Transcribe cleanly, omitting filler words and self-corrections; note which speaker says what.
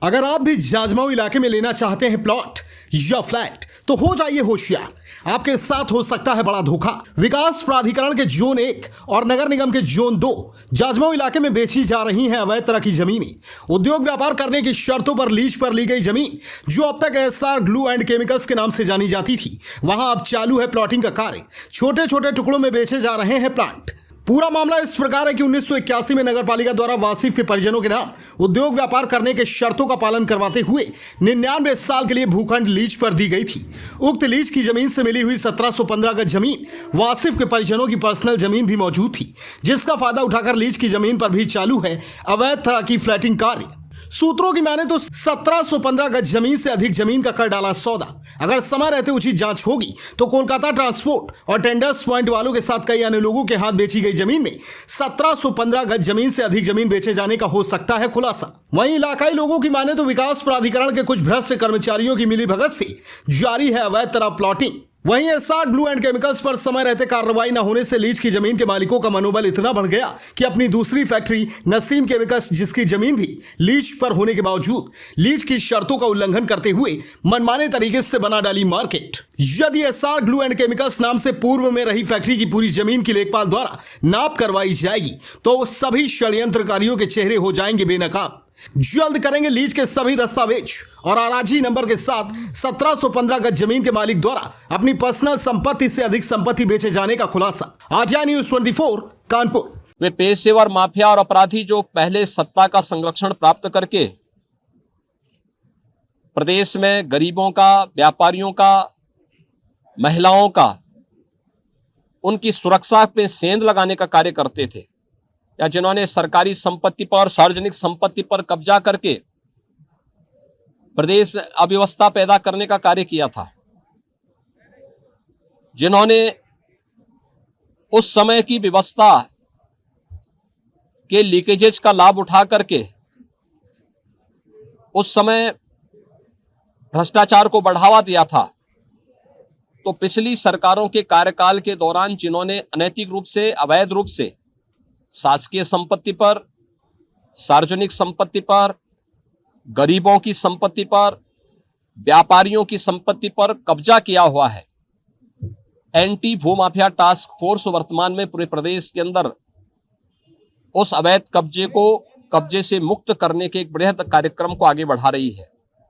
Speaker 1: अगर आप भी जाजमाऊ इलाके में लेना चाहते हैं प्लॉट या फ्लैट तो हो जाइए होशियार, आपके साथ हो सकता है बड़ा धोखा। विकास प्राधिकरण के जोन 1 और नगर निगम के जोन 2 जाजमाऊ इलाके में बेची जा रही हैं अवैध तरह की जमीनें। उद्योग व्यापार करने की शर्तों पर लीज पर ली गई जमीन जो अब तक एसआर ग्लू एंड केमिकल्स के नाम से जानी जाती थी, वहां अब चालू है प्लॉटिंग का कार्य। छोटे छोटे टुकड़ों में बेचे जा रहे हैं प्लांट। पूरा मामला इस प्रकार है कि 1981 में नगर पालिका द्वारा वासिफ के परिजनों के नाम उद्योग व्यापार करने के शर्तों का पालन करवाते हुए 99 साल के लिए भूखंड लीज पर दी गई थी। उक्त लीज की जमीन से मिली हुई 1715 गज जमीन वासिफ के परिजनों की पर्सनल जमीन भी मौजूद थी, जिसका फायदा उठाकर लीज की जमीन पर भी चालू है अवैध तरह की फ्लैटिंग कार्य। सूत्रों की माने तो 1715 गज जमीन से अधिक जमीन का कर डाला सौदा। अगर समय रहते उचित जांच होगी तो कोलकाता ट्रांसपोर्ट और टेंडर्स पॉइंट वालों के साथ कई अन्य लोगों के हाथ बेची गई जमीन में 1715 गज जमीन से अधिक जमीन बेचे जाने का हो सकता है खुलासा। वहीं इलाकाई लोगों की माने तो विकास प्राधिकरण के कुछ भ्रष्ट कर्मचारियों की मिलीभगत से जारी है अवैध तरह प्लॉटिंग। वहीं एसआर ग्लू एंड केमिकल्स पर समय रहते कार्रवाई न होने से लीज की जमीन के मालिकों का मनोबल इतना बढ़ गया कि अपनी दूसरी फैक्ट्री नसीम केमिकल्स, जिसकी जमीन भी लीज पर होने के बावजूद लीज की शर्तों का उल्लंघन करते हुए मनमाने तरीके से बना डाली मार्केट। यदि एसआर ग्लू एंड केमिकल्स नाम से पूर्व में रही फैक्ट्री की पूरी जमीन की लेखपाल द्वारा नाप करवाई जाएगी तो सभी षड्यंत्रकारियों के चेहरे हो जाएंगे बेनकाब। जल्द करेंगे लीज के सभी दस्तावेज और आराजी नंबर के साथ 1715 गज जमीन के मालिक द्वारा अपनी पर्सनल संपत्ति से अधिक संपत्ति बेचे जाने का खुलासा। आजाद न्यूज 24 कानपुर।
Speaker 2: वे पेशेवर माफिया और अपराधी जो पहले सत्ता का संरक्षण प्राप्त करके प्रदेश में गरीबों का, व्यापारियों का, महिलाओं का, उनकी सुरक्षा पे सेंध लगाने का कार्य करते थे, या जिन्होंने सरकारी संपत्ति पर, सार्वजनिक संपत्ति पर कब्जा करके प्रदेश में अव्यवस्था पैदा करने का कार्य किया था, जिन्होंने उस समय की व्यवस्था के लीकेजेस का लाभ उठा करके उस समय भ्रष्टाचार को बढ़ावा दिया था, तो पिछली सरकारों के कार्यकाल के दौरान जिन्होंने अनैतिक रूप से, अवैध रूप से शासकीय संपत्ति पर, सार्वजनिक संपत्ति पर, गरीबों की संपत्ति पर, व्यापारियों की संपत्ति पर कब्जा किया हुआ है, एंटी भूमाफिया टास्क फोर्स वर्तमान में पूरे प्रदेश के अंदर उस अवैध कब्जे से मुक्त करने के एक बृहद कार्यक्रम को आगे बढ़ा रही है।